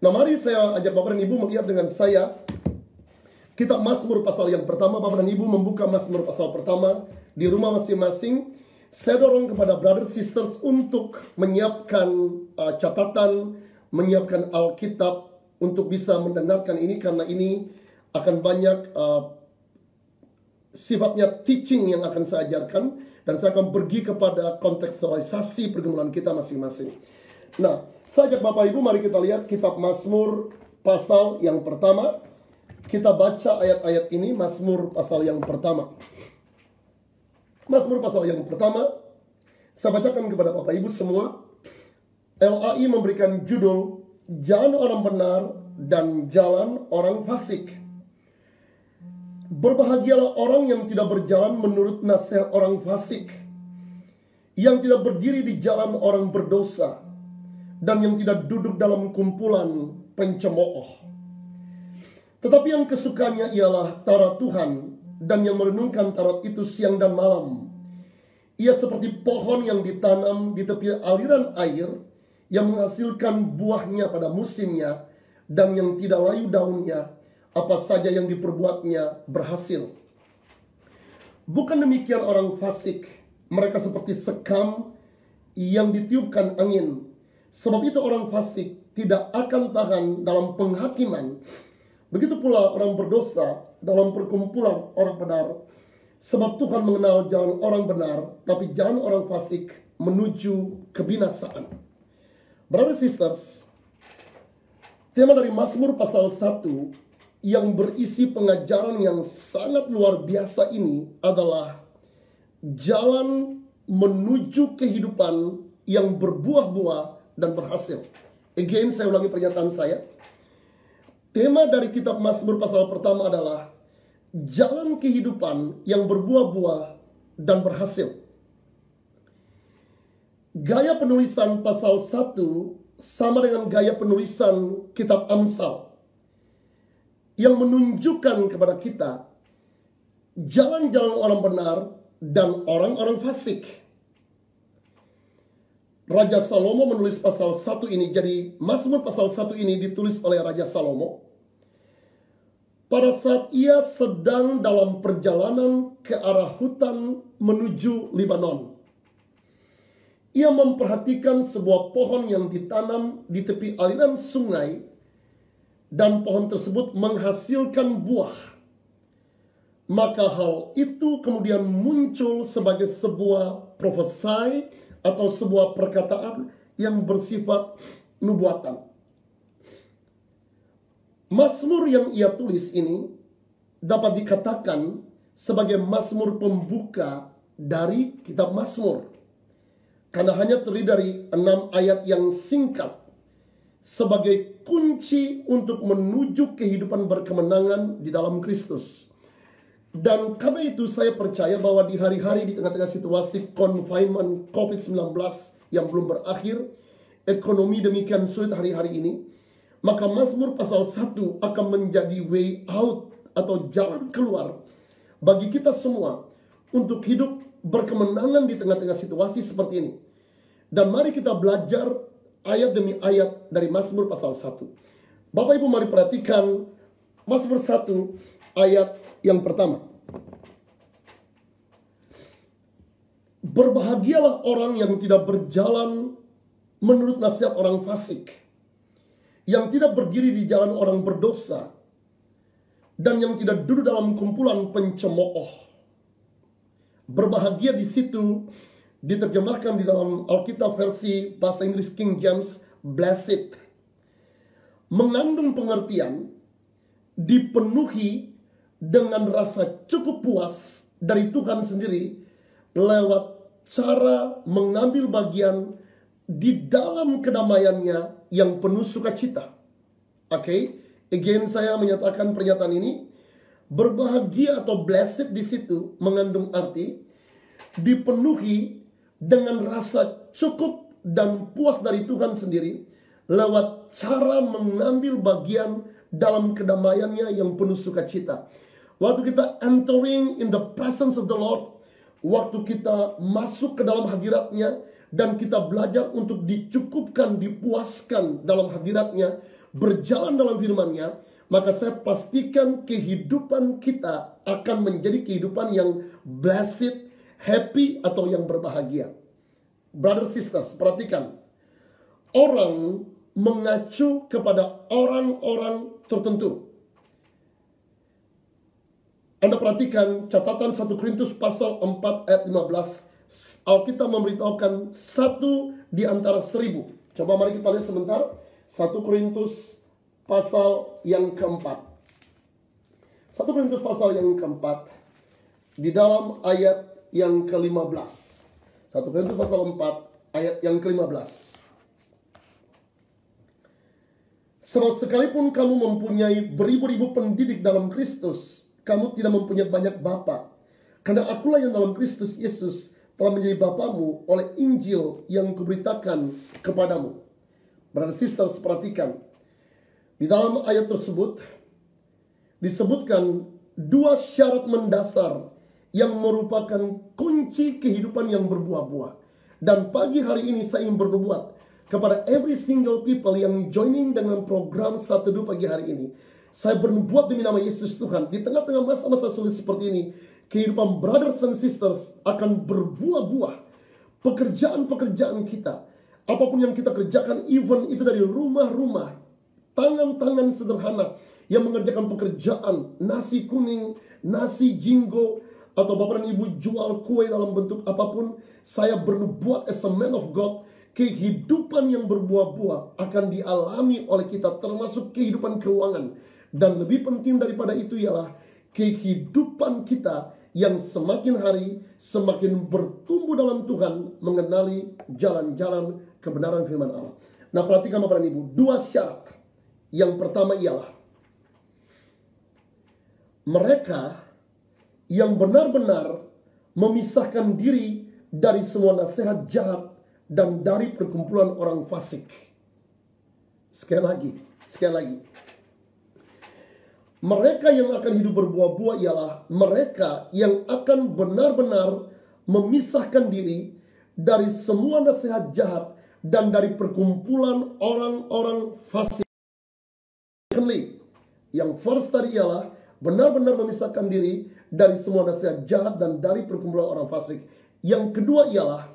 Nah, mari saya ajak Bapak dan Ibu melihat dengan saya kitab Mazmur pasal yang pertama. Bapak dan Ibu membuka Mazmur pasal pertama di rumah masing-masing. Saya dorong kepada brother sisters untuk menyiapkan catatan, menyiapkan Alkitab untuk bisa mendengarkan ini, karena ini akan banyak sifatnya teaching yang akan saya ajarkan, dan saya akan pergi kepada kontekstualisasi pergumulan kita masing-masing. Nah, saya ajak Bapak Ibu, mari kita lihat kitab Mazmur pasal yang pertama. Kita baca ayat-ayat ini, Mazmur pasal yang pertama. Mazmur pasal yang pertama, saya bacakan kepada Bapak Ibu semua. LAI memberikan judul Jalan Orang Benar dan Jalan Orang Fasik. Berbahagialah orang yang tidak berjalan menurut nasihat orang fasik, yang tidak berdiri di jalan orang berdosa, dan yang tidak duduk dalam kumpulan pencemooh. Tetapi yang kesukanya ialah Taurat Tuhan, dan yang merenungkan Taurat itu siang dan malam. Ia seperti pohon yang ditanam di tepi aliran air, yang menghasilkan buahnya pada musimnya, dan yang tidak layu daunnya. Apa saja yang diperbuatnya berhasil. Bukan demikian orang fasik, mereka seperti sekam yang ditiupkan angin. Sebab itu orang fasik tidak akan tahan dalam penghakiman. Begitu pula orang berdosa dalam perkumpulan orang benar. Sebab Tuhan mengenal jalan orang benar, tapi jalan orang fasik menuju kebinasaan. Brothers sisters, tema dari Mazmur pasal 1 yang berisi pengajaran yang sangat luar biasa ini adalah jalan menuju kehidupan yang berbuah-buah dan berhasil. Again, saya ulangi pernyataan saya. Tema dari kitab Mazmur pasal pertama adalah jalan kehidupan yang berbuah-buah dan berhasil. Gaya penulisan pasal 1 sama dengan gaya penulisan kitab Amsal, yang menunjukkan kepada kita jalan-jalan orang benar dan orang-orang fasik. Raja Salomo menulis pasal 1 ini. Jadi Mazmur pasal 1 ini ditulis oleh Raja Salomo pada saat ia sedang dalam perjalanan ke arah hutan menuju Libanon. Ia memperhatikan sebuah pohon yang ditanam di tepi aliran sungai, dan pohon tersebut menghasilkan buah. Maka hal itu kemudian muncul sebagai sebuah profesi atau sebuah perkataan yang bersifat nubuatan. Mazmur yang ia tulis ini dapat dikatakan sebagai Mazmur pembuka dari kitab Mazmur, karena hanya terdiri dari 6 ayat yang singkat sebagai kunci untuk menuju kehidupan berkemenangan di dalam Kristus. Dan karena itu saya percaya bahwa di hari-hari di tengah-tengah situasi confinement COVID-19 yang belum berakhir, ekonomi demikian sulit hari-hari ini, maka Mazmur pasal 1 akan menjadi way out atau jalan keluar bagi kita semua untuk hidup berkemenangan di tengah-tengah situasi seperti ini. Dan mari kita belajar ayat demi ayat dari Mazmur pasal 1. Bapak Ibu mari perhatikan Mazmur 1 ayat yang pertama. Berbahagialah orang yang tidak berjalan menurut nasihat orang fasik, yang tidak berdiri di jalan orang berdosa, dan yang tidak duduk dalam kumpulan pencemooh. Berbahagia di situ diterjemahkan di dalam Alkitab versi bahasa Inggris King James, blessed, mengandung pengertian dipenuhi dengan rasa cukup puas dari Tuhan sendiri lewat cara mengambil bagian di dalam kedamaiannya yang penuh sukacita. Oke, again saya menyatakan pernyataan ini. Berbahagia atau blessed di situ mengandung arti dipenuhi dengan rasa cukup dan puas dari Tuhan sendiri lewat cara mengambil bagian dalam kedamaiannya yang penuh sukacita. Waktu kita entering in the presence of the Lord, waktu kita masuk ke dalam hadiratnya dan kita belajar untuk dicukupkan, dipuaskan dalam hadiratnya, berjalan dalam firman-Nya, maka saya pastikan kehidupan kita akan menjadi kehidupan yang blessed, happy, atau yang berbahagia. Brother sisters, perhatikan. Orang mengacu kepada orang-orang tertentu. Anda perhatikan catatan 1 Korintus pasal 4 ayat 15. Alkitab memberitahukan satu di antara 1000. Coba mari kita lihat sebentar. 1 Korintus pasal yang keempat. 1 Korintus pasal yang keempat. Di dalam ayat yang ke-15. 1 Korintus pasal 4 ayat yang ke-15. Sebab sekalipun kamu mempunyai beribu-ribu pendidik dalam Kristus, kamu tidak mempunyai banyak bapa. Karena akulah yang dalam Kristus Yesus telah menjadi bapamu oleh Injil yang kuberitakan kepadamu. Brother sisters, perhatikan. Di dalam ayat tersebut disebutkan dua syarat mendasar yang merupakan kunci kehidupan yang berbuah-buah. Dan pagi hari ini saya ingin bernubuat kepada every single people yang joining dengan program Sabtu Teduh pagi hari ini. Saya bernubuat demi nama Yesus Tuhan, di tengah-tengah masa-masa sulit seperti ini, kehidupan brothers and sisters akan berbuah-buah. Pekerjaan-pekerjaan kita, apapun yang kita kerjakan, even itu dari rumah-rumah, tangan-tangan sederhana yang mengerjakan pekerjaan, nasi kuning, nasi jinggo, atau bapak dan ibu jual kue dalam bentuk apapun, saya bernubuat as a man of God, kehidupan yang berbuah-buah akan dialami oleh kita, termasuk kehidupan keuangan. Dan lebih penting daripada itu ialah kehidupan kita yang semakin hari semakin bertumbuh dalam Tuhan, mengenali jalan-jalan kebenaran firman Allah. Nah, perhatikan Bapak dan Ibu, dua syarat. Yang pertama ialah mereka yang benar-benar memisahkan diri dari semua nasihat jahat dan dari perkumpulan orang fasik. Sekali lagi. Mereka yang akan hidup berbuah-buah ialah mereka yang akan benar-benar memisahkan diri dari semua nasihat jahat dan dari perkumpulan orang-orang fasik. Yang first tadi ialah benar-benar memisahkan diri dari semua nasihat jahat dan dari perkumpulan orang fasik. Yang kedua ialah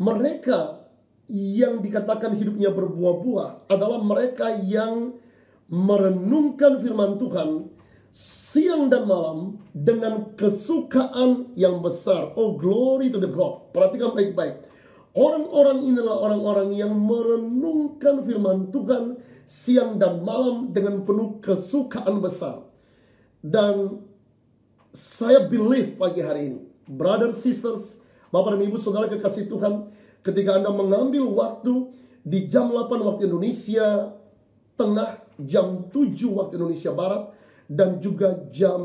mereka yang dikatakan hidupnya berbuah-buah adalah mereka yang merenungkan firman Tuhan siang dan malam dengan kesukaan yang besar. Oh, glory to the God. Perhatikan baik-baik. Orang-orang ini adalah orang-orang yang merenungkan firman Tuhan siang dan malam dengan penuh kesukaan besar. Dan saya believe pagi hari ini, brothers, sisters, bapak dan ibu, saudara kekasih Tuhan, ketika Anda mengambil waktu di jam 8 waktu Indonesia Tengah, jam 7 waktu Indonesia Barat, dan juga jam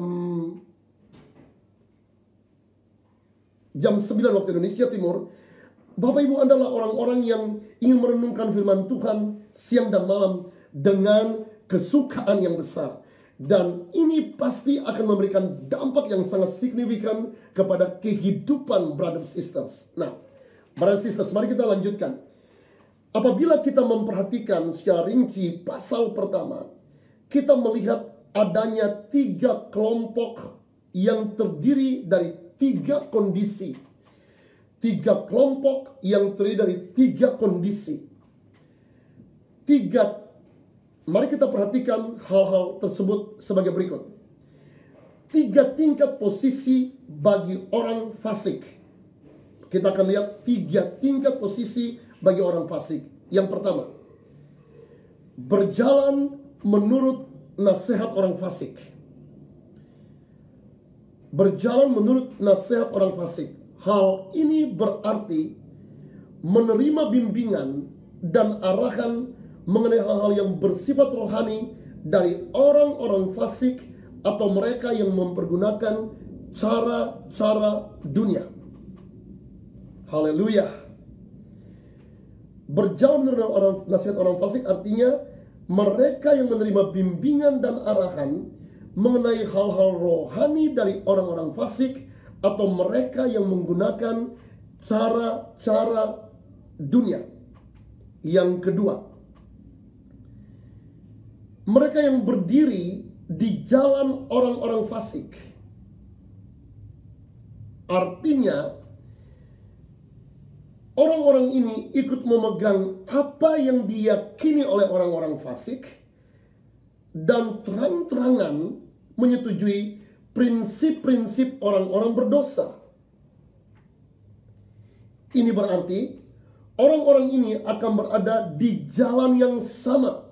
9 waktu Indonesia Timur, Bapak Ibu adalah orang-orang yang ingin merenungkan firman Tuhan siang dan malam dengan kesukaan yang besar. Dan ini pasti akan memberikan dampak yang sangat signifikan kepada kehidupan brothers sisters. Nah, brothers sisters, mari kita lanjutkan. Apabila kita memperhatikan secara rinci pasal pertama, kita melihat adanya 3 kelompok yang terdiri dari 3 kondisi. 3 kelompok yang terdiri dari 3 kondisi. Mari kita perhatikan hal-hal tersebut sebagai berikut. 3 tingkat posisi bagi orang fasik. Kita akan lihat 3 tingkat posisi bagi orang fasik. Yang pertama, berjalan menurut nasihat orang fasik. Berjalan menurut nasihat orang fasik. Hal ini berarti menerima bimbingan dan arahan mengenai hal-hal yang bersifat rohani dari orang-orang fasik atau mereka yang mempergunakan cara-cara dunia. Haleluya. Berjalan menurut nasihat orang fasik artinya mereka yang menerima bimbingan dan arahan mengenai hal-hal rohani dari orang-orang fasik atau mereka yang menggunakan cara-cara dunia. Yang kedua, mereka yang berdiri di jalan orang-orang fasik. Artinya, orang-orang ini ikut memegang apa yang diyakini oleh orang-orang fasik dan terang-terangan menyetujui prinsip-prinsip orang-orang berdosa. Ini berarti orang-orang ini akan berada di jalan yang sama.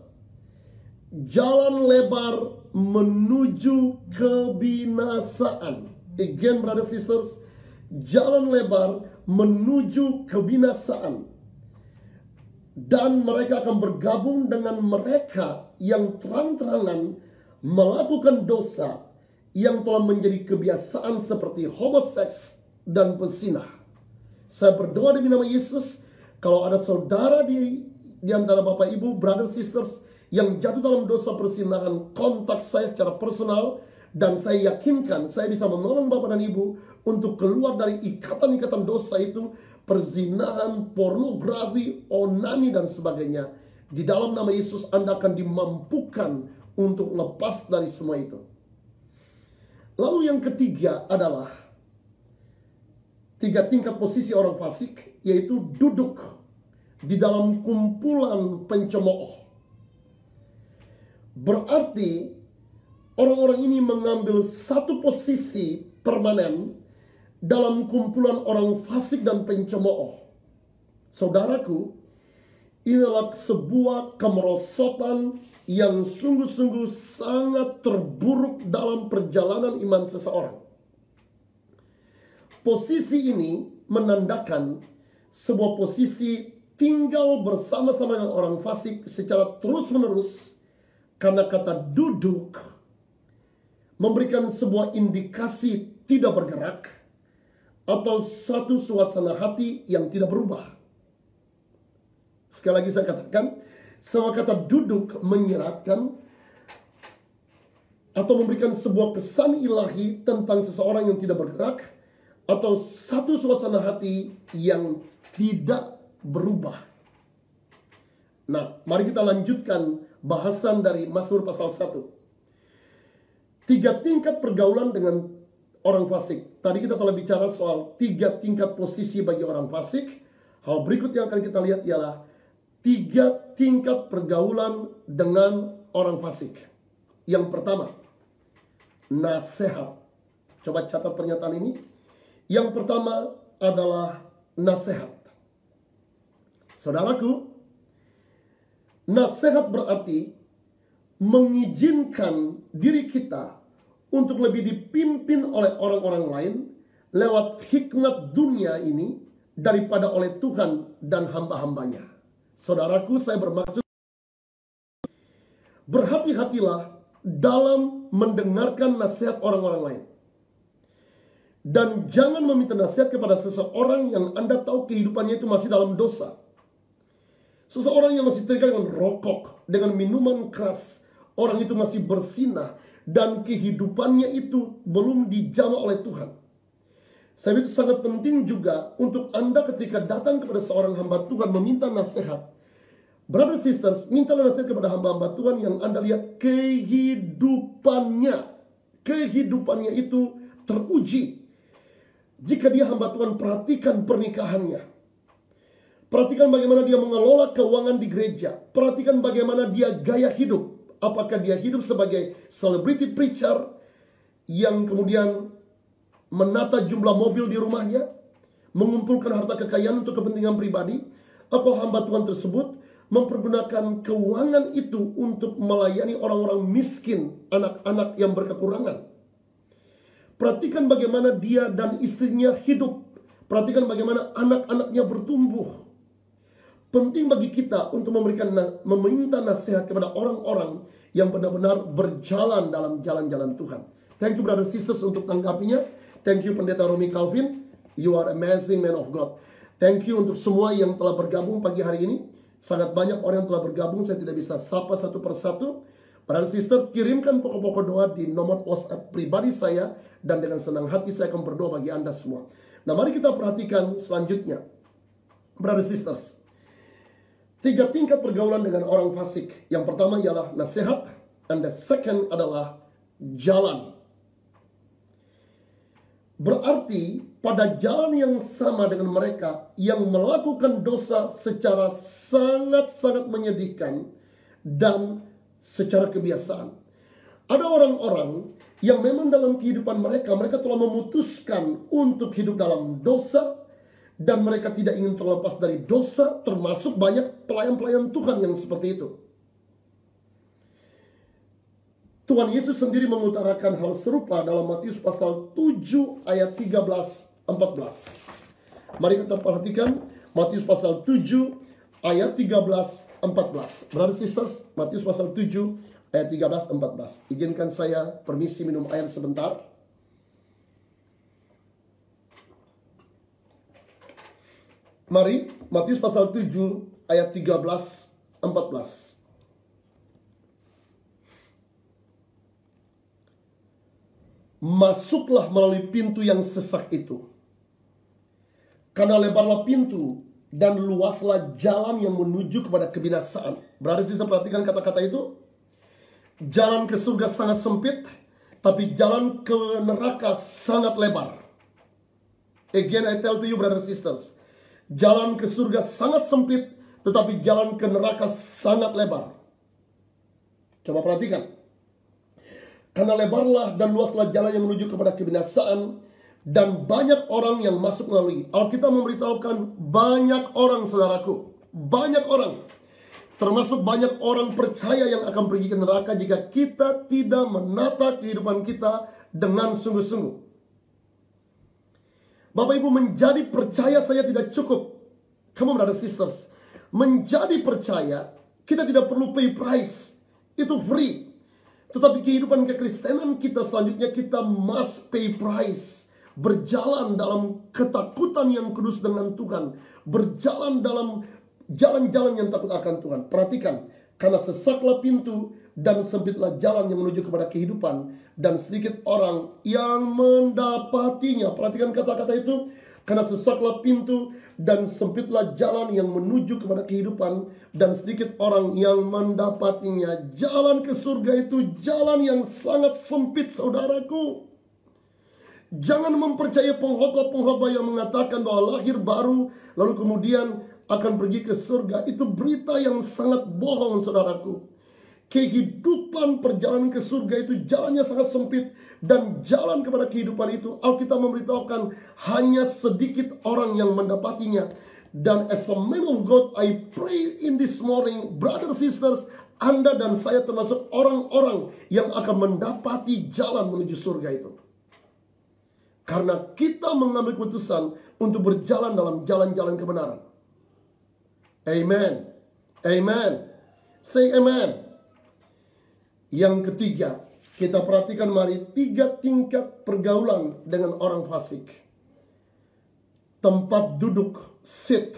Jalan lebar menuju kebinasaan. Again, brothers sisters, jalan lebar menuju kebinasaan. Dan mereka akan bergabung dengan mereka yang terang-terangan melakukan dosa yang telah menjadi kebiasaan seperti homoseks dan pezinah. Saya berdoa demi nama Yesus, kalau ada saudara di antara Bapak Ibu, brothers sisters yang jatuh dalam dosa perzinahan, kontak saya secara personal, dan saya yakinkan saya bisa menolong Bapak dan Ibu untuk keluar dari ikatan-ikatan dosa itu, perzinahan, pornografi, onani dan sebagainya. Di dalam nama Yesus Anda akan dimampukan untuk lepas dari semua itu. Lalu yang ketiga adalah 3 tingkat posisi orang fasik, yaitu duduk di dalam kumpulan pencemooh. Berarti orang-orang ini mengambil satu posisi permanen dalam kumpulan orang fasik dan pencemooh. Saudaraku, inilah sebuah kemerosotan yang sungguh-sungguh sangat terburuk dalam perjalanan iman seseorang. Posisi ini menandakan sebuah posisi tinggal bersama-sama dengan orang fasik secara terus-menerus, karena kata duduk memberikan sebuah indikasi tidak bergerak atau suatu suasana hati yang tidak berubah. Sekali lagi saya katakan, semua kata duduk menyeratkan atau memberikan sebuah kesan ilahi tentang seseorang yang tidak bergerak atau satu suasana hati yang tidak berubah. Nah, mari kita lanjutkan bahasan dari Mazmur pasal 1. 3 tingkat pergaulan dengan orang fasik. Tadi kita telah bicara soal 3 tingkat posisi bagi orang fasik. Hal berikut yang akan kita lihat ialah 3 tingkat pergaulan dengan orang fasik. Yang pertama, nasihat. Coba catat pernyataan ini. Yang pertama adalah nasihat. Saudaraku, nasihat berarti mengizinkan diri kita untuk lebih dipimpin oleh orang-orang lain lewat hikmat dunia ini daripada oleh Tuhan dan hamba-hambanya. Saudaraku, saya bermaksud berhati-hatilah dalam mendengarkan nasihat orang-orang lain. Dan jangan meminta nasihat kepada seseorang yang Anda tahu kehidupannya itu masih dalam dosa. Seseorang yang masih terikat dengan rokok, dengan minuman keras, orang itu masih bersinah, dan kehidupannya itu belum dijamah oleh Tuhan. Saya itu sangat penting juga untuk Anda ketika datang kepada seorang hamba Tuhan meminta nasihat. Brothers sisters, mintalah nasihat kepada hamba-hamba Tuhan yang Anda lihat kehidupannya itu teruji. Jika dia hamba Tuhan, perhatikan pernikahannya. Perhatikan bagaimana dia mengelola keuangan di gereja. Perhatikan bagaimana dia gaya hidup. Apakah dia hidup sebagai celebrity preacher yang kemudian menata jumlah mobil di rumahnya, mengumpulkan harta kekayaan untuk kepentingan pribadi, atau hamba Tuhan tersebut mempergunakan keuangan itu untuk melayani orang-orang miskin, anak-anak yang berkekurangan. Perhatikan bagaimana dia dan istrinya hidup. Perhatikan bagaimana anak-anaknya bertumbuh. Penting bagi kita untuk meminta nasihat kepada orang-orang yang benar-benar berjalan dalam jalan-jalan Tuhan. Thank you brother sisters untuk tanggapinya. Thank you Pendeta Romy Calvin. You are amazing man of God. Thank you untuk semua yang telah bergabung pagi hari ini. Sangat banyak orang yang telah bergabung. Saya tidak bisa sapa satu persatu. Brother sisters, kirimkan pokok-pokok doa di nomor WhatsApp pribadi saya, dan dengan senang hati saya akan berdoa bagi Anda semua. Nah, mari kita perhatikan selanjutnya. Brother sisters, 3 tingkat pergaulan dengan orang fasik. Yang pertama ialah nasihat. And the second adalah jalan. Berarti pada jalan yang sama dengan mereka yang melakukan dosa secara sangat-sangat menyedihkan dan secara kebiasaan. Ada orang-orang yang memang dalam kehidupan mereka telah memutuskan untuk hidup dalam dosa, dan mereka tidak ingin terlepas dari dosa, termasuk banyak pelayan-pelayan Tuhan yang seperti itu. Tuhan Yesus sendiri mengutarakan hal serupa dalam Matius pasal 7 ayat 13-14. Mari kita perhatikan Matius pasal 7 ayat 13-14. Brothers sisters, Matius pasal 7 ayat 13-14. Izinkan saya permisi minum air sebentar. Mari, Matius pasal 7 ayat 13-14. Masuklah melalui pintu yang sesak itu, karena lebarlah pintu dan luaslah jalan yang menuju kepada kebinasaan. Berarti bisa perhatikan kata-kata itu. Jalan ke surga sangat sempit, tapi jalan ke neraka sangat lebar. Again I tell to you brothers sisters, jalan ke surga sangat sempit, tetapi jalan ke neraka sangat lebar. Coba perhatikan. Karena lebarlah dan luaslah jalan yang menuju kepada kebinasaan, dan banyak orang yang masuk melalui. Alkitab memberitahukan banyak orang, saudaraku. Banyak orang. Termasuk banyak orang percaya yang akan pergi ke neraka jika kita tidak menata kehidupan kita dengan sungguh-sungguh. Bapak Ibu, menjadi percaya saja tidak cukup. Come on brothers sisters. Menjadi percaya, kita tidak perlu pay price. Itu free. Tetapi kehidupan kekristenan kita selanjutnya kita must pay price. Berjalan dalam ketakutan yang kudus dengan Tuhan. Berjalan dalam jalan-jalan yang takut akan Tuhan. Perhatikan, karena sesaklah pintu dan sempitlah jalan yang menuju kepada kehidupan, dan sedikit orang yang mendapatinya. Perhatikan kata-kata itu. Karena sesaklah pintu dan sempitlah jalan yang menuju kepada kehidupan, dan sedikit orang yang mendapatinya. Jalan ke surga itu jalan yang sangat sempit, saudaraku. Jangan mempercayai pengkhotbah-pengkhotbah yang mengatakan bahwa lahir baru lalu kemudian akan pergi ke surga. Itu berita yang sangat bohong, saudaraku. Kehidupan perjalanan ke surga itu jalannya sangat sempit, dan jalan kepada kehidupan itu Alkitab memberitahukan hanya sedikit orang yang mendapatinya. Dan as a man of God, I pray in this morning, brothers sisters, Anda dan saya termasuk orang-orang yang akan mendapati jalan menuju surga itu. Karena kita mengambil keputusan untuk berjalan dalam jalan-jalan kebenaran. Amen. Amen. Say amen. Yang ketiga, kita perhatikan mari 3 tingkat pergaulan dengan orang fasik. Tempat duduk, sit.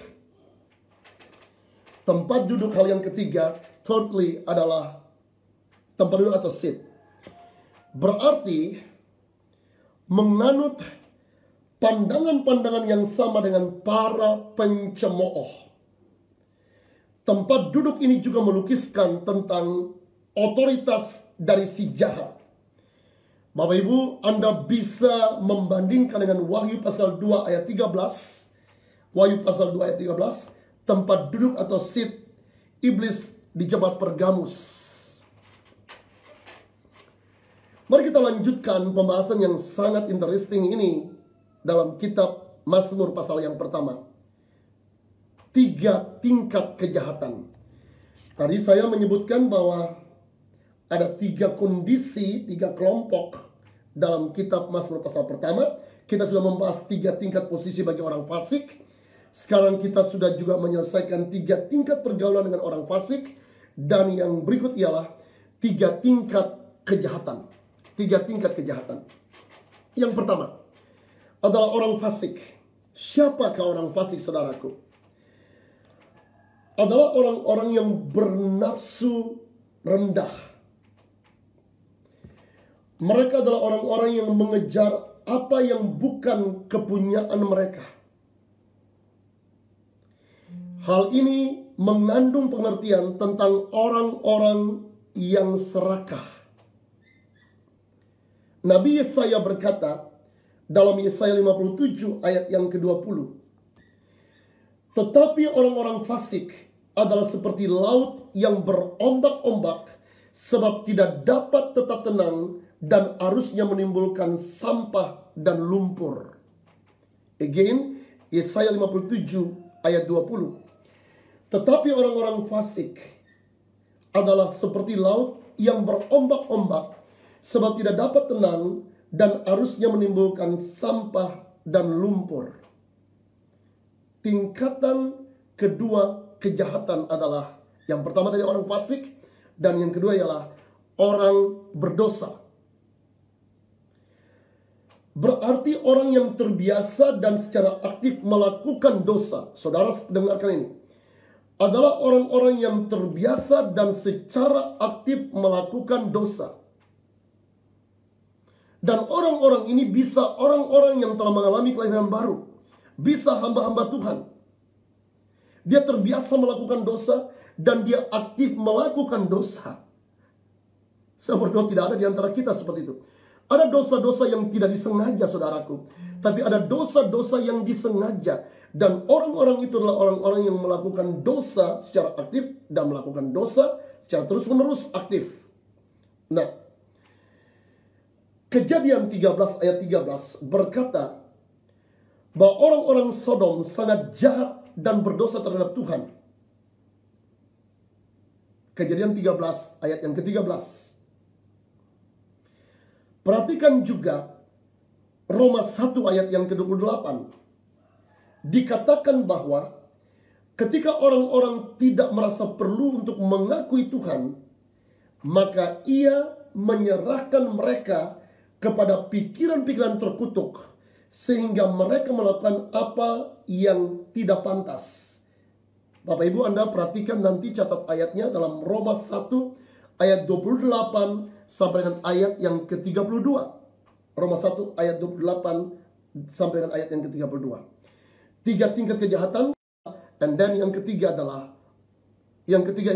Tempat duduk hal yang ketiga, thirdly adalah tempat duduk atau sit. Berarti menganut pandangan-pandangan yang sama dengan para pencemooh. Tempat duduk ini juga melukiskan tentang otoritas dari si jahat. Bapak Ibu, Anda bisa membandingkan dengan Wahyu pasal 2 ayat 13. Wahyu pasal 2 ayat 13, tempat duduk atau seat iblis di jemaat Pergamus. Mari kita lanjutkan pembahasan yang sangat interesting ini dalam kitab Mazmur pasal yang pertama. 3 tingkat kejahatan. Tadi saya menyebutkan bahwa ada 3 kondisi, 3 kelompok dalam kitab Mazmur pasal pertama. Kita sudah membahas 3 tingkat posisi bagi orang fasik. Sekarang kita sudah juga menyelesaikan 3 tingkat pergaulan dengan orang fasik. Dan yang berikut ialah 3 tingkat kejahatan. 3 tingkat kejahatan. Yang pertama adalah orang fasik. Siapakah orang fasik, saudaraku? Adalah orang-orang yang bernafsu rendah. Mereka adalah orang-orang yang mengejar apa yang bukan kepunyaan mereka. Hal ini mengandung pengertian tentang orang-orang yang serakah. Nabi Yesaya berkata dalam Yesaya 57 ayat yang ke-20, tetapi orang-orang fasik adalah seperti laut yang berombak-ombak, sebab tidak dapat tetap tenang dan arusnya menimbulkan sampah dan lumpur. Again, Yesaya 57 ayat 20. Tetapi orang-orang fasik adalah seperti laut yang berombak-ombak, sebab tidak dapat tenang dan arusnya menimbulkan sampah dan lumpur. Tingkatan kedua kejahatan adalah, yang pertama tadi orang fasik, dan yang kedua ialah orang berdosa. Berarti orang yang terbiasa dan secara aktif melakukan dosa, saudara dengarkan ini, adalah orang-orang yang terbiasa dan secara aktif melakukan dosa. Dan orang-orang ini bisa orang-orang yang telah mengalami kelahiran baru, bisa hamba-hamba Tuhan. Dia terbiasa melakukan dosa dan dia aktif melakukan dosa. Saya berdoa tidak ada di antara kita seperti itu. Ada dosa-dosa yang tidak disengaja, saudaraku, tapi ada dosa-dosa yang disengaja. Dan orang-orang itu adalah orang-orang yang melakukan dosa secara aktif dan melakukan dosa secara terus-menerus aktif. Nah, Kejadian 13 ayat 13 berkata bahwa orang-orang Sodom sangat jahat dan berdosa terhadap Tuhan. Kejadian 13 ayat yang ke-13. Perhatikan juga Roma 1 ayat yang ke-28. Dikatakan bahwa ketika orang-orang tidak merasa perlu untuk mengakui Tuhan, maka ia menyerahkan mereka kepada pikiran-pikiran terkutuk, sehingga mereka melakukan apa yang tidak pantas. Bapak Ibu, Anda perhatikan nanti, catat ayatnya dalam Roma 1 ayat 28 sampai dengan ayat yang ke-32. Roma 1 ayat 28 sampai dengan ayat yang ke-32. 3 tingkat kejahatan, dan yang ketiga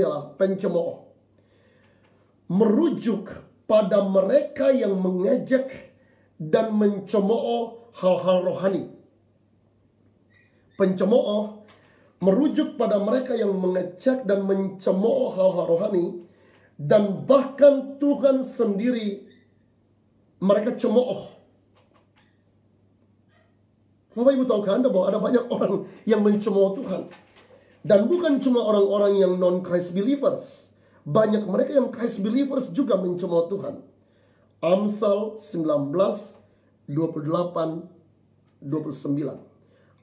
ialah pencemooh. Merujuk pada mereka yang mengejek dan mencemooh hal-hal rohani. Pencemooh merujuk pada mereka yang mengejek dan mencemooh hal-hal rohani, dan bahkan Tuhan sendiri mereka cemooh. Bapak Ibu, tahukah Anda bahwa ada banyak orang yang mencemooh Tuhan? Dan bukan cuma orang-orang yang non-Christ believers. Banyak mereka yang Christ believers juga mencemooh Tuhan. Amsal 19, 28, 29.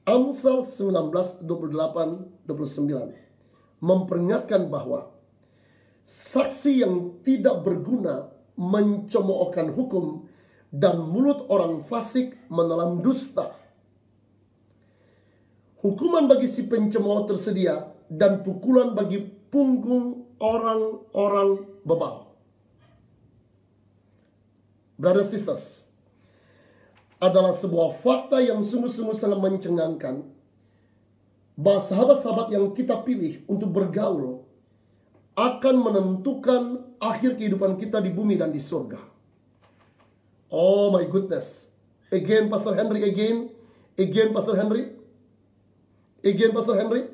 Amsal 19, 28, 29 memperingatkan bahwa saksi yang tidak berguna mencemoohkan hukum, dan mulut orang fasik menelan dusta. Hukuman bagi si pencemooh tersedia, dan pukulan bagi punggung orang-orang bebal. Brothers sisters, adalah sebuah fakta yang sungguh-sungguh sangat mencengangkan bahwa sahabat-sahabat yang kita pilih untuk bergaul akan menentukan akhir kehidupan kita di bumi dan di surga. Oh my goodness. Again Pastor Henry, again Pastor Henry.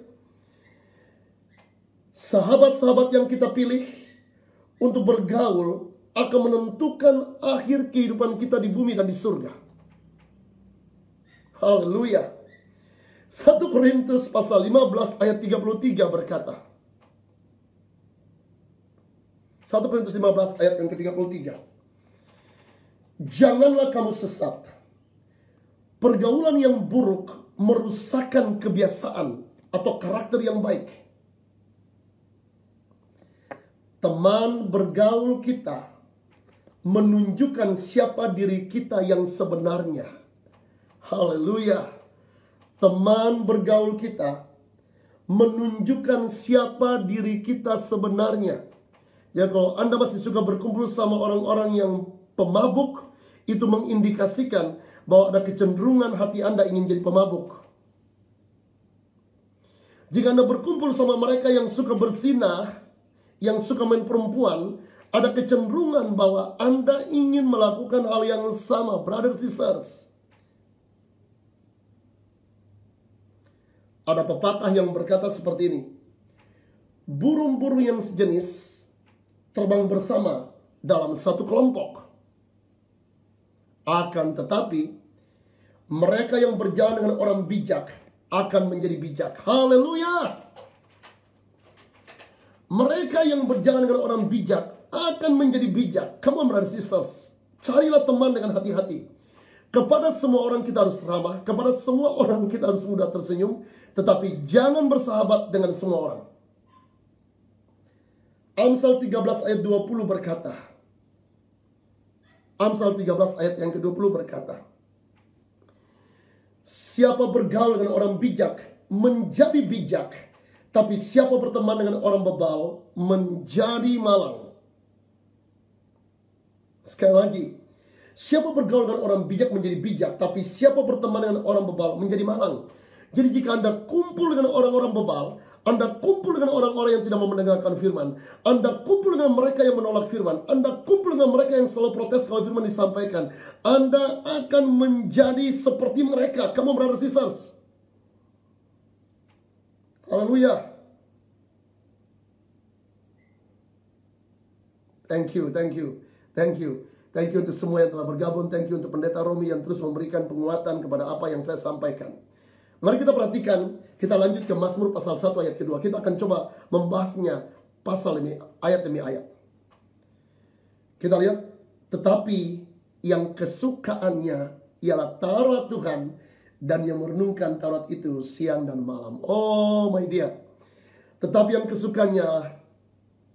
Sahabat-sahabat yang kita pilih untuk bergaul akan menentukan akhir kehidupan kita di bumi dan di surga. Haleluya. 1 Korintus pasal 15 ayat 33 berkata. 1 Korintus 15 ayat yang ke-33. Janganlah kamu sesat. Pergaulan yang buruk merusakkan kebiasaan atau karakter yang baik. Teman bergaul kita menunjukkan siapa diri kita yang sebenarnya. Haleluya. Teman bergaul kita menunjukkan siapa diri kita sebenarnya. Ya, kalau Anda masih suka berkumpul sama orang-orang yang pemabuk, itu mengindikasikan bahwa ada kecenderungan hati Anda ingin jadi pemabuk. Jika Anda berkumpul sama mereka yang suka berzinah, yang suka main perempuan, Ada kecenderungan bahwa Anda ingin melakukan hal yang sama, brothers sisters. Ada pepatah yang berkata seperti ini. Burung-burung yang sejenis terbang bersama dalam satu kelompok. Akan tetapi, mereka yang berjalan dengan orang bijak akan menjadi bijak. Haleluya! Mereka yang berjalan dengan orang bijak akan menjadi bijak. Come on, brothers sisters. Carilah teman dengan hati-hati. Kepada semua orang kita harus ramah. Kepada semua orang kita harus mudah tersenyum. Tetapi jangan bersahabat dengan semua orang. Amsal 13 ayat 20 berkata. Amsal 13 ayat yang ke-20 berkata. Siapa bergaul dengan orang bijak menjadi bijak. Tapi siapa berteman dengan orang bebal menjadi malang. Sekali lagi, siapa bergaul dengan orang bijak menjadi bijak, tapi siapa berteman dengan orang bebal menjadi malang. Jadi jika Anda kumpul dengan orang-orang bebal, Anda kumpul dengan orang-orang yang tidak mau mendengarkan firman, Anda kumpul dengan mereka yang menolak firman, Anda kumpul dengan mereka yang selalu protes kalau firman disampaikan, Anda akan menjadi seperti mereka. Kamu brothers sisters. Haleluya. Thank you. Thank you untuk semua yang telah bergabung. Thank you untuk Pendeta Romi yang terus memberikan penguatan kepada apa yang saya sampaikan. Mari kita perhatikan, kita lanjut ke Mazmur pasal 1 ayat kedua. Kita akan coba membahasnya pasal ini, ayat demi ayat. Kita lihat, tetapi yang kesukaannya ialah Taurat Tuhan, dan yang merenungkan Taurat itu siang dan malam. Oh my dear. Tetapi yang kesukaannya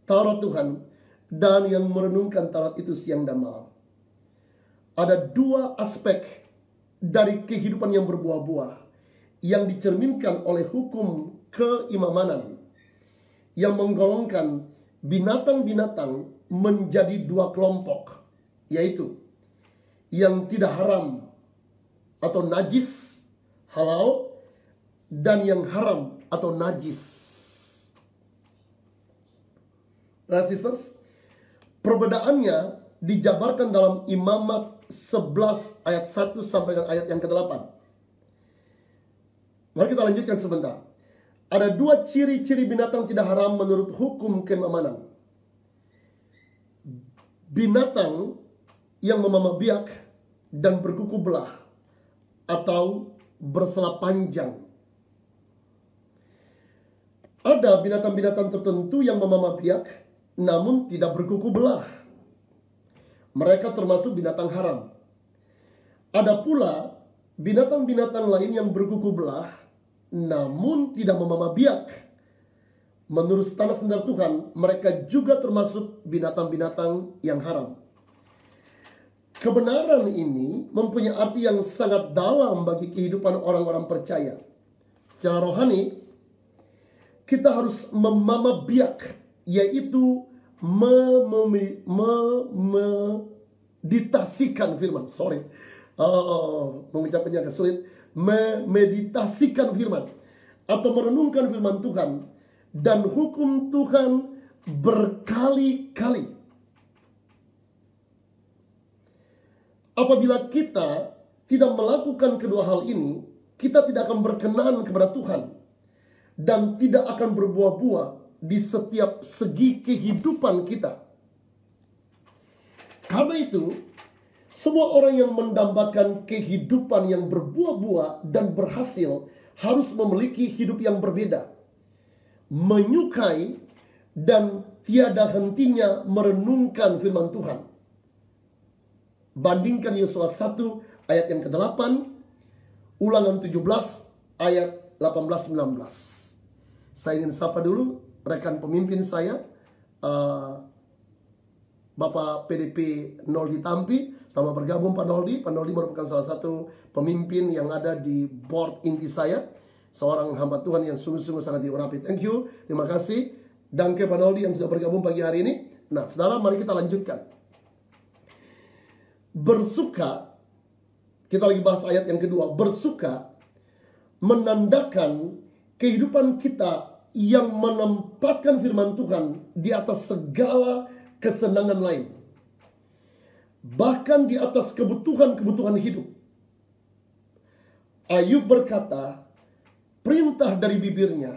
Taurat Tuhan, dan yang merenungkan Taurat itu siang dan malam. Ada dua aspek dari kehidupan yang berbuah-buah yang dicerminkan oleh hukum keimamanan yang menggolongkan binatang-binatang menjadi dua kelompok, yaitu yang tidak haram atau najis halal dan yang haram atau najis. Right, sisters? Perbedaannya dijabarkan dalam Imamat 11 ayat 1 sampai dengan ayat yang ke-8. Mari kita lanjutkan sebentar. Ada dua ciri-ciri binatang tidak haram menurut hukum keimamanan. Binatang yang memamah biak dan berkuku belah atau bersela panjang. Ada binatang-binatang tertentu yang memamah biak namun tidak berkuku belah. Mereka termasuk binatang haram. Ada pula binatang-binatang lain yang berkuku belah namun tidak memamah biak. Menurut standar Tuhan, mereka juga termasuk binatang-binatang yang haram. Kebenaran ini mempunyai arti yang sangat dalam bagi kehidupan orang-orang percaya. Secara rohani, kita harus memamah biak, yaitu memeditasikan firman. Mengucapkannya agak sulit. Memeditasikan firman atau merenungkan firman Tuhan dan hukum Tuhan berkali-kali. Apabila kita tidak melakukan kedua hal ini, kita tidak akan berkenan kepada Tuhan dan tidak akan berbuah-buah di setiap segi kehidupan kita. Karena itu, semua orang yang mendambakan kehidupan yang berbuah-buah dan berhasil harus memiliki hidup yang berbeda. Menyukai dan tiada hentinya merenungkan firman Tuhan. Bandingkan Yosua 1 ayat yang ke-8, Ulangan 17 ayat 18-19. Saya ingin sapa dulu rekan pemimpin saya, Bapak PDP Noldi Tampi. Selamat bergabung Pak Noldi. Pak Noldi merupakan salah satu pemimpin yang ada di board inti saya. Seorang hamba Tuhan yang sungguh-sungguh sangat diurapi. Thank you, terima kasih. Danke Pak Noldi yang sudah bergabung pagi hari ini. Nah, saudara, mari kita lanjutkan. Bersuka, kita lagi bahas ayat yang kedua. Bersuka menandakan kehidupan kita yang menempatkan firman Tuhan di atas segala kesenangan lain. Bahkan di atas kebutuhan-kebutuhan hidup. Ayub berkata, perintah dari bibirnya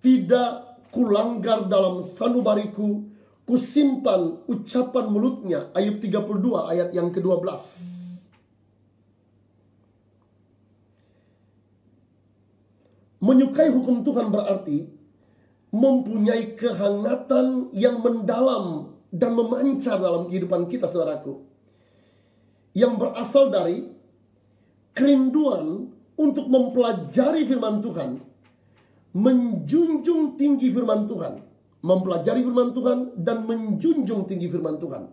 tidak kulanggar dalam sanubariku, kusimpan ucapan mulutnya. Ayub 32 ayat yang ke-12. Menyukai hukum Tuhan berarti mempunyai kehangatan yang mendalam dan memancar dalam kehidupan kita, saudaraku. Yang berasal dari kerinduan untuk mempelajari firman Tuhan, menjunjung tinggi firman Tuhan, mempelajari firman Tuhan dan menjunjung tinggi firman Tuhan.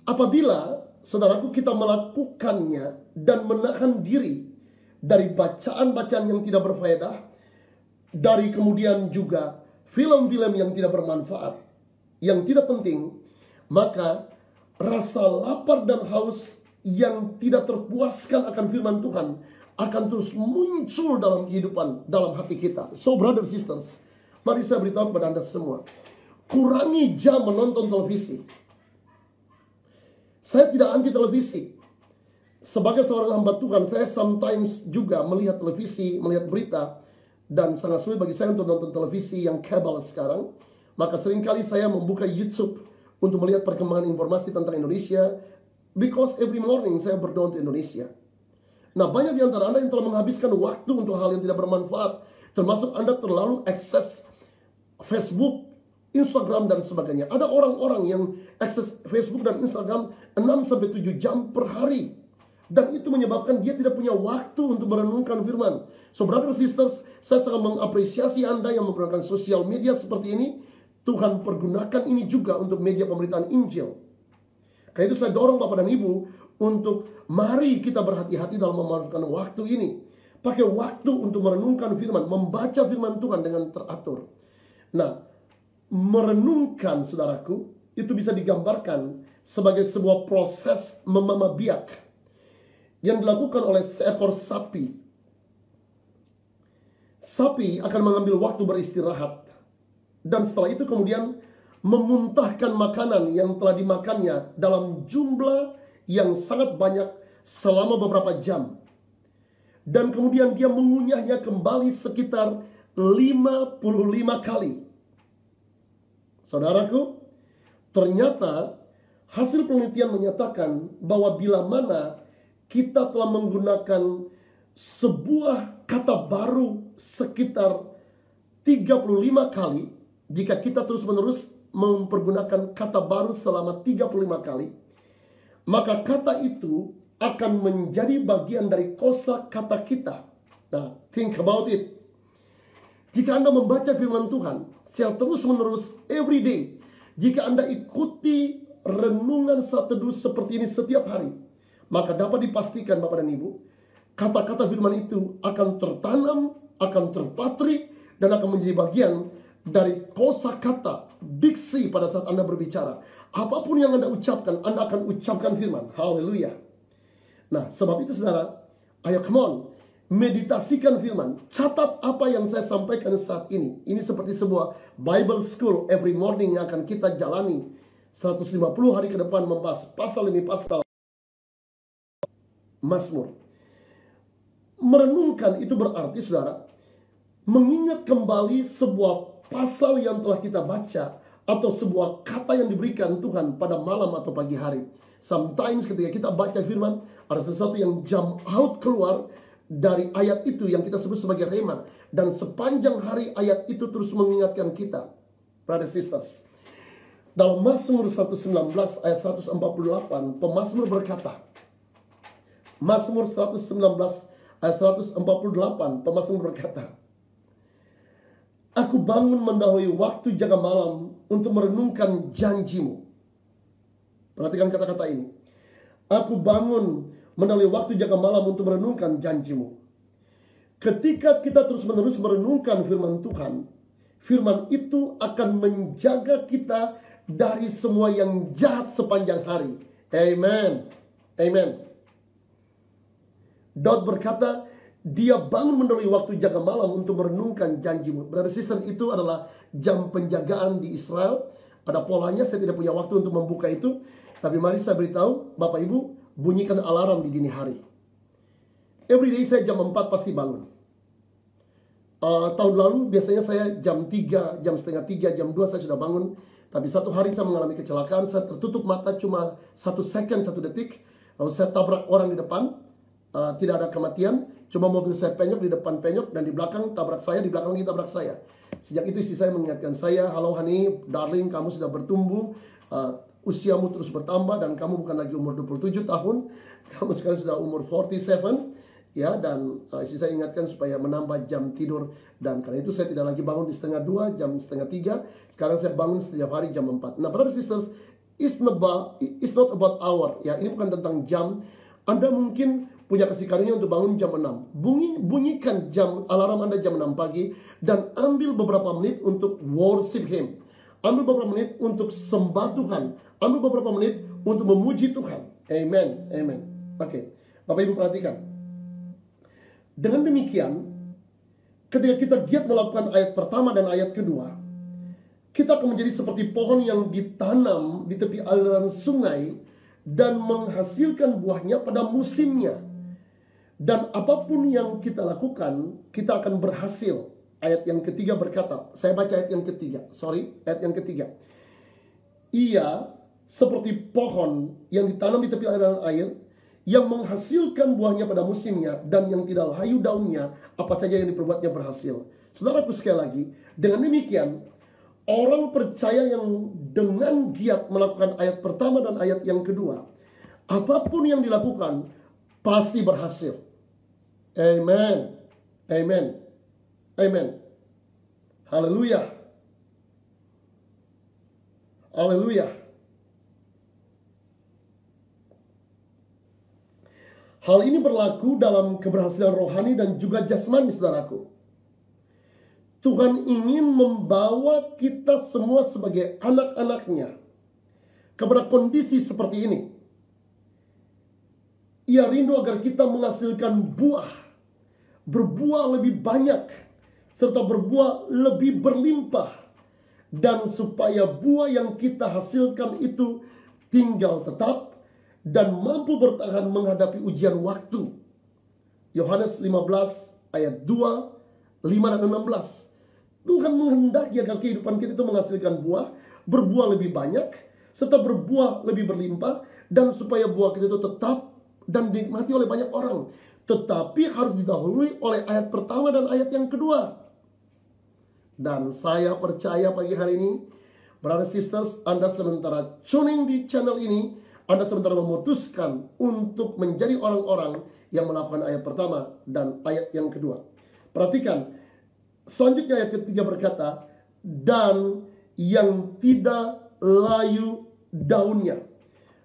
Apabila, saudaraku, kita melakukannya dan menahan diri dari bacaan-bacaan yang tidak berfaedah, dari kemudian juga film-film yang tidak bermanfaat, yang tidak penting, maka rasa lapar dan haus yang tidak terpuaskan akan firman Tuhan akan terus muncul dalam kehidupan, dalam hati kita. So brothers sisters, mari saya beritahu kepada Anda semua, kurangi jam menonton televisi. Saya tidak anti televisi. Sebagai seorang hamba Tuhan, saya sometimes juga melihat televisi, melihat berita, dan sangat sulit bagi saya untuk nonton televisi yang kabel sekarang. Maka seringkali saya membuka YouTube untuk melihat perkembangan informasi tentang Indonesia, because every morning saya berdoa untuk Indonesia. Nah, banyak di antara Anda yang telah menghabiskan waktu untuk hal yang tidak bermanfaat, termasuk Anda terlalu akses Facebook, Instagram, dan sebagainya. Ada orang-orang yang akses Facebook dan Instagram 6-7 jam per hari. Dan itu menyebabkan dia tidak punya waktu untuk merenungkan firman. So brothers sisters, saya sangat mengapresiasi Anda yang menggunakan sosial media seperti ini. Tuhan pergunakan ini juga untuk media pemberitaan Injil. Karena itu saya dorong Bapak dan Ibu untuk mari kita berhati-hati dalam memanfaatkan waktu ini. Pakai waktu untuk merenungkan firman, membaca firman Tuhan dengan teratur. Nah, merenungkan, saudaraku, itu bisa digambarkan sebagai sebuah proses memamah biak yang dilakukan oleh seekor sapi. Sapi akan mengambil waktu beristirahat, dan setelah itu kemudian memuntahkan makanan yang telah dimakannya dalam jumlah yang sangat banyak selama beberapa jam. Dan kemudian dia mengunyahnya kembali sekitar 55 kali. Saudaraku, ternyata hasil penelitian menyatakan bahwa bila mana kita telah menggunakan sebuah kata baru sekitar 35 kali, jika kita terus-menerus mempergunakan kata baru selama 35 kali, maka kata itu akan menjadi bagian dari kosa kata kita. Nah, think about it. Jika Anda membaca firman Tuhan secara terus-menerus every day, jika Anda ikuti renungan saat teduh seperti ini setiap hari, maka dapat dipastikan Bapak dan Ibu, kata-kata firman itu akan tertanam, akan terpatri, dan akan menjadi bagian dari kosakata, diksi pada saat Anda berbicara. Apapun yang Anda ucapkan, Anda akan ucapkan firman. Haleluya. Nah, sebab itu saudara, ayo come on, meditasikan firman. Catat apa yang saya sampaikan saat ini. Ini seperti sebuah Bible School every morning yang akan kita jalani 150 hari ke depan, membahas pasal demi pasal Mazmur. Merenungkan itu berarti, saudara, mengingat kembali sebuah pasal yang telah kita baca, atau sebuah kata yang diberikan Tuhan pada malam atau pagi hari. Sometimes ketika kita baca firman, ada sesuatu yang jump out keluar dari ayat itu yang kita sebut sebagai rema. Dan sepanjang hari ayat itu terus mengingatkan kita. Brothers sisters, dalam Mazmur 119 ayat 148, pemazmur berkata, Mazmur 119 ayat 148, pemazmur berkata, aku bangun mendahului waktu jaga malam untuk merenungkan janjimu. Perhatikan kata-kata ini. Aku bangun mendahului waktu jaga malam untuk merenungkan janjimu. Ketika kita terus-menerus merenungkan firman Tuhan, firman itu akan menjaga kita dari semua yang jahat sepanjang hari. Amen. Amen. Daud berkata, dia bangun mendahului waktu jaga malam untuk merenungkan janjimu. Brother sister, itu adalah jam penjagaan di Israel. Ada polanya, saya tidak punya waktu untuk membuka itu. Tapi mari saya beritahu, Bapak Ibu, bunyikan alarm di dini hari. Everyday saya jam 4 pasti bangun. Tahun lalu biasanya saya jam 3, jam setengah 3, jam 2 saya sudah bangun. Tapi satu hari saya mengalami kecelakaan, saya tertutup mata cuma 1 second, 1 detik. Lalu saya tabrak orang di depan, tidak ada kematian. Cuma mobil saya penyok, di depan penyok, dan di belakang tabrak saya, di belakang lagi tabrak saya. Sejak itu istri saya mengingatkan saya, halo honey, darling, kamu sudah bertumbuh, usiamu terus bertambah, dan kamu bukan lagi umur 27 tahun, kamu sekarang sudah umur 47. Ya, dan istri saya ingatkan supaya menambah jam tidur. Dan karena itu saya tidak lagi bangun di setengah 2, jam setengah 3. Sekarang saya bangun setiap hari jam 4. Nah, brothers and sisters, it's not about hour. Ya, ini bukan tentang jam. Anda mungkin punya kasih karunia untuk bangun jam 6. Bunyikan alarm Anda jam 6 pagi. Dan ambil beberapa menit untuk worship Him. Ambil beberapa menit untuk sembah Tuhan. Ambil beberapa menit untuk memuji Tuhan. Amen. Amen. Oke, Bapak Ibu perhatikan. Dengan demikian, ketika kita giat melakukan ayat pertama dan ayat kedua, kita akan menjadi seperti pohon yang ditanam di tepi aliran sungai dan menghasilkan buahnya pada musimnya. Dan apapun yang kita lakukan, kita akan berhasil. Ayat yang ketiga berkata, saya baca ayat yang ketiga. Ayat yang ketiga. Ia seperti pohon yang ditanam di tepi aliran air, yang menghasilkan buahnya pada musimnya, dan yang tidak layu daunnya, apa saja yang diperbuatnya berhasil. Saudaraku, sekali lagi, dengan demikian, orang percaya yang dengan giat melakukan ayat pertama dan ayat yang kedua, apapun yang dilakukan, pasti berhasil. Amen. Amen. Amen. Haleluya. Haleluya. Hal ini berlaku dalam keberhasilan rohani dan juga jasmani, saudaraku. Tuhan ingin membawa kita semua sebagai anak-anaknya kepada kondisi seperti ini. Ia rindu agar kita menghasilkan buah, berbuah lebih banyak, serta berbuah lebih berlimpah. Dan supaya buah yang kita hasilkan itu tinggal tetap dan mampu bertahan menghadapi ujian waktu. Yohanes 15 ayat 2, 5 dan 16. Tuhan menghendaki agar kehidupan kita itu menghasilkan buah, berbuah lebih banyak, serta berbuah lebih berlimpah, dan supaya buah kita itu tetap dan dinikmati oleh banyak orang. Tetapi harus didahului oleh ayat pertama dan ayat yang kedua. Dan saya percaya pagi hari ini, brothers sisters, Anda sementara tuning di channel ini, Anda sementara memutuskan untuk menjadi orang-orang yang melakukan ayat pertama dan ayat yang kedua. Perhatikan, selanjutnya ayat ketiga berkata, dan yang tidak layu daunnya.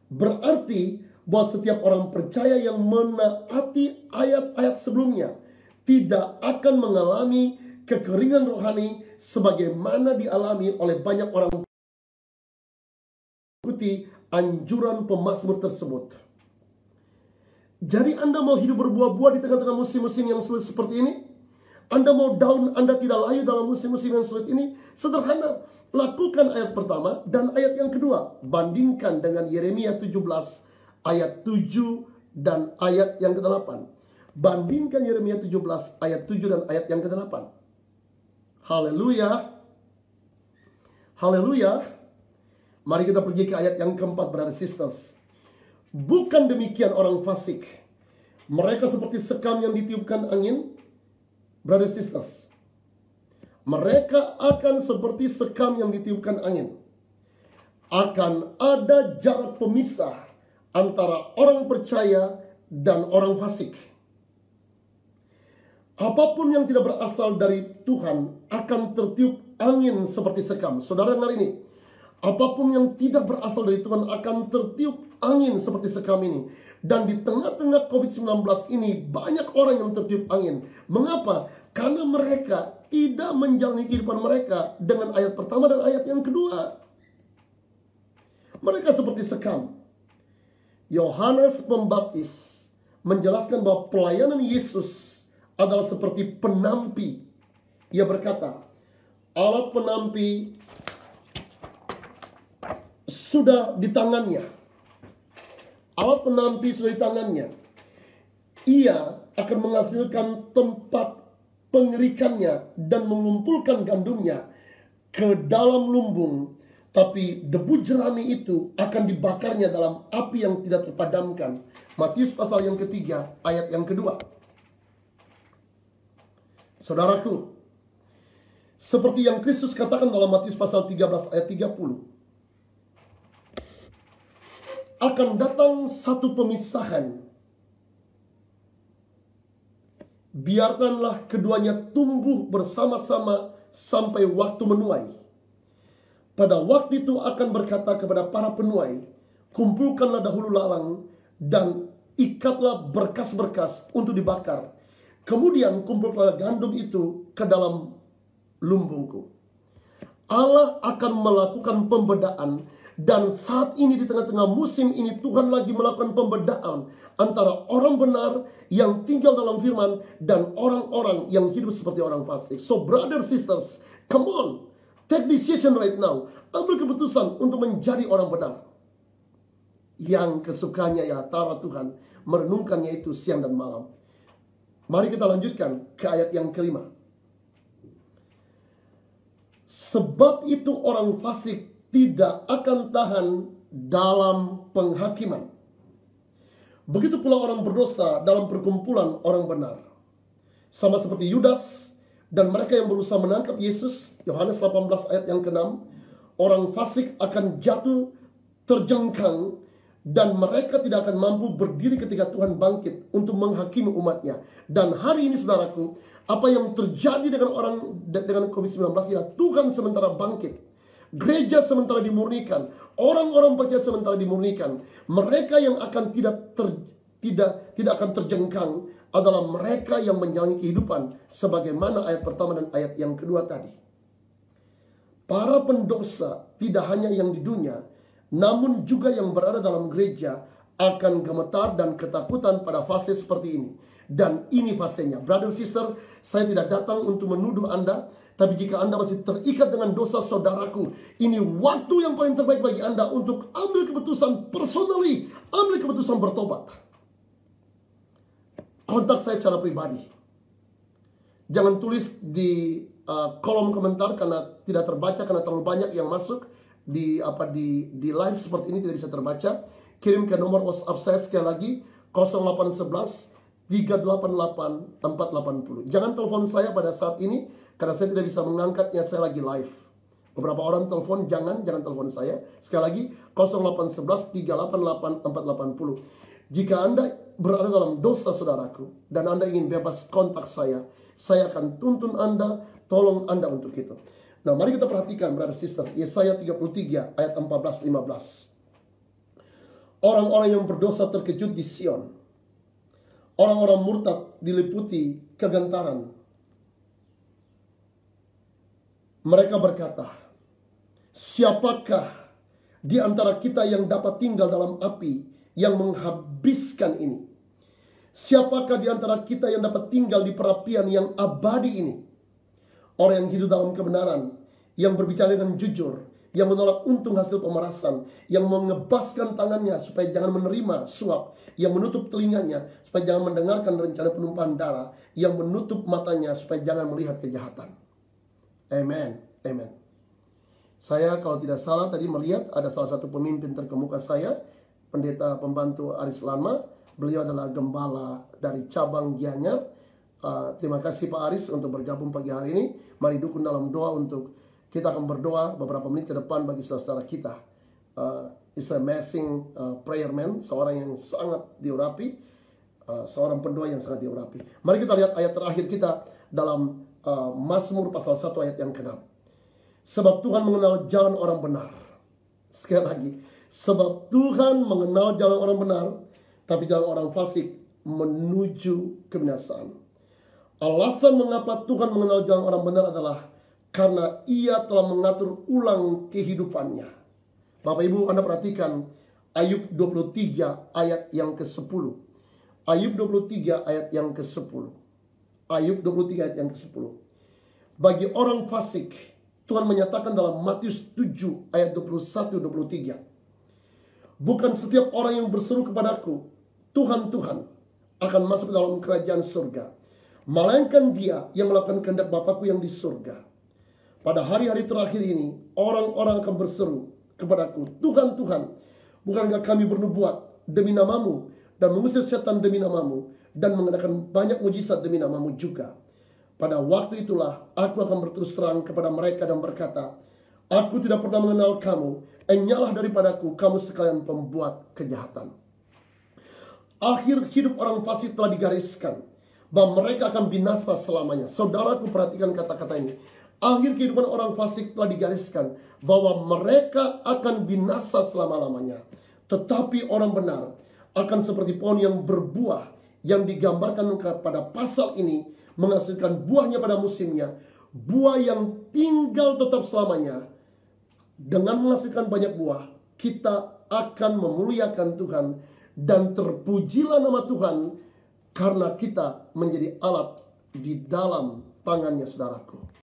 Berarti bahwa setiap orang percaya yang menaati ayat-ayat sebelumnya tidak akan mengalami kekeringan rohani sebagaimana dialami oleh banyak orang mengikuti anjuran pemazmur tersebut. Jadi Anda mau hidup berbuah-buah di tengah-tengah musim-musim yang sulit seperti ini? Anda mau daun Anda tidak layu dalam musim-musim yang sulit ini? Sederhana, lakukan ayat pertama dan ayat yang kedua. Bandingkan dengan Yeremia 17 ayat 7 dan ayat yang ke-8. Bandingkan Yeremia 17 ayat 7 dan ayat yang ke-8. Haleluya. Haleluya. Mari kita pergi ke ayat yang keempat, brothers sisters. Bukan demikian orang fasik. Mereka seperti sekam yang ditiupkan angin. Brothers sisters, mereka akan seperti sekam yang ditiupkan angin. Akan ada jarak pemisah antara orang percaya dan orang fasik. Apapun yang tidak berasal dari Tuhan akan tertiup angin seperti sekam. Saudara dengar ini. Apapun yang tidak berasal dari Tuhan akan tertiup angin seperti sekam ini. Dan di tengah-tengah COVID-19 ini banyak orang yang tertiup angin. Mengapa? Karena mereka tidak menjalani kehidupan mereka dengan ayat pertama dan ayat yang kedua. Mereka seperti sekam. Yohanes Pembaptis menjelaskan bahwa pelayanan Yesus adalah seperti penampi. Ia berkata, alat penampi sudah di tangannya. Alat penampi sudah di tangannya. Ia akan menghasilkan tempat pengerikannya dan mengumpulkan gandumnya ke dalam lumbung. Tapi debu jerami itu akan dibakarnya dalam api yang tidak terpadamkan. Matius pasal yang ketiga, ayat yang kedua. Saudaraku, seperti yang Kristus katakan dalam Matius pasal 13 ayat 30. Akan datang satu pemisahan. Biarkanlah keduanya tumbuh bersama-sama sampai waktu menuai. Pada waktu itu akan berkata kepada para penuai, kumpulkanlah dahulu lalang dan ikatlah berkas-berkas untuk dibakar. Kemudian kumpulkanlah gandum itu ke dalam lumbungku. Allah akan melakukan pembedaan. Dan saat ini di tengah-tengah musim ini Tuhan lagi melakukan pembedaan antara orang benar yang tinggal dalam firman dan orang-orang yang hidup seperti orang fasik. So brothers, sisters, come on, take decision right now. Ambil keputusan untuk menjadi orang benar. Yang kesukanya ya tara Tuhan, merenungkannya itu siang dan malam. Mari kita lanjutkan ke ayat yang kelima. Sebab itu orang fasik tidak akan tahan dalam penghakiman. Begitu pula orang berdosa dalam perkumpulan orang benar. Sama seperti Yudas dan mereka yang berusaha menangkap Yesus, Yohanes 18 ayat yang ke-6, orang fasik akan jatuh terjengkang dan mereka tidak akan mampu berdiri ketika Tuhan bangkit untuk menghakimi umatnya. Dan hari ini saudaraku, apa yang terjadi dengan COVID-19 ya Tuhan sementara bangkit. Gereja sementara dimurnikan, orang-orang percaya sementara dimurnikan. Mereka yang akan tidak akan terjengkang adalah mereka yang menjalani kehidupan sebagaimana ayat pertama dan ayat yang kedua tadi. Para pendosa tidak hanya yang di dunia, namun juga yang berada dalam gereja akan gemetar dan ketakutan pada fase seperti ini. Dan ini fasenya. Brother, sister, saya tidak datang untuk menuduh Anda. Tapi jika Anda masih terikat dengan dosa saudaraku, ini waktu yang paling terbaik bagi Anda untuk ambil keputusan personally, ambil keputusan bertobat. Kontak saya secara pribadi. Jangan tulis di kolom komentar karena tidak terbaca, karena terlalu banyak yang masuk di live seperti ini tidak bisa terbaca. Kirim ke nomor WhatsApp saya sekali lagi 0811 388 480. Jangan telepon saya pada saat ini karena saya tidak bisa mengangkatnya, saya lagi live. Beberapa orang telepon, jangan telepon saya. Sekali lagi 0811 388 480. Jika Anda berada dalam dosa saudaraku dan Anda ingin bebas, kontak saya akan tuntun Anda, tolong Anda untuk itu. Nah, mari kita perhatikan brother sister, Yesaya 33 ayat 14-15. Orang-orang yang berdosa terkejut di Sion. Orang-orang murtad diliputi kegentaran. Mereka berkata, siapakah di antara kita yang dapat tinggal dalam api yang menghabiskan ini? Siapakah di antara kita yang dapat tinggal di perapian yang abadi ini? Orang yang hidup dalam kebenaran, yang berbicara dengan jujur, yang menolak untung hasil pemerasan, yang mengebaskan tangannya supaya jangan menerima suap, yang menutup telinganya supaya jangan mendengarkan rencana penumpahan darah, yang menutup matanya supaya jangan melihat kejahatan. Amen, amen. Saya kalau tidak salah tadi melihat ada salah satu pemimpin terkemuka saya, pendeta pembantu Aris Lama. Beliau adalah gembala dari cabang Gianyar. Terima kasih Pak Aris untuk bergabung pagi hari ini. Mari dukung dalam doa untuk kita akan berdoa beberapa menit ke depan bagi saudara-saudara kita. Is amazing prayer man, seorang yang sangat diurapi, seorang pendoa yang sangat diurapi. Mari kita lihat ayat terakhir kita dalam Mazmur pasal 1 ayat yang ke-6. Sebab Tuhan mengenal jalan orang benar. Sekali lagi, sebab Tuhan mengenal jalan orang benar, tapi jalan orang fasik menuju kebinasaan. Alasan mengapa Tuhan mengenal jalan orang benar adalah karena Ia telah mengatur ulang kehidupannya. Bapak Ibu, Anda perhatikan Ayub 23 ayat yang ke-10. Ayub 23 ayat yang ke-10. Ayub 23 ayat yang ke-10. Bagi orang fasik, Tuhan menyatakan dalam Matius 7 ayat 21-23. Bukan setiap orang yang berseru kepadaku, Tuhan, Tuhan, akan masuk ke dalam kerajaan surga, melainkan dia yang melakukan kehendak Bapakku yang di surga. Pada hari-hari terakhir ini, orang-orang akan berseru kepadaku, Tuhan, Tuhan, bukankah kami bernubuat demi namamu, dan mengusir setan demi namamu, dan mengadakan banyak mujizat demi namamu juga. Pada waktu itulah aku akan berterus terang kepada mereka dan berkata, aku tidak pernah mengenal kamu, enyahlah daripadaku, kamu sekalian pembuat kejahatan. Akhir hidup orang fasik telah digariskan, bahwa mereka akan binasa selamanya. Saudaraku, perhatikan kata-kata ini. Akhir kehidupan orang fasik telah digariskan, bahwa mereka akan binasa selama-lamanya. Tetapi orang benar akan seperti pohon yang berbuah, yang digambarkan pada pasal ini, menghasilkan buahnya pada musimnya. Buah yang tinggal tetap selamanya. Dengan menghasilkan banyak buah, kita akan memuliakan Tuhan. Dan terpujilah nama Tuhan, karena kita menjadi alat di dalam tangannya, saudaraku.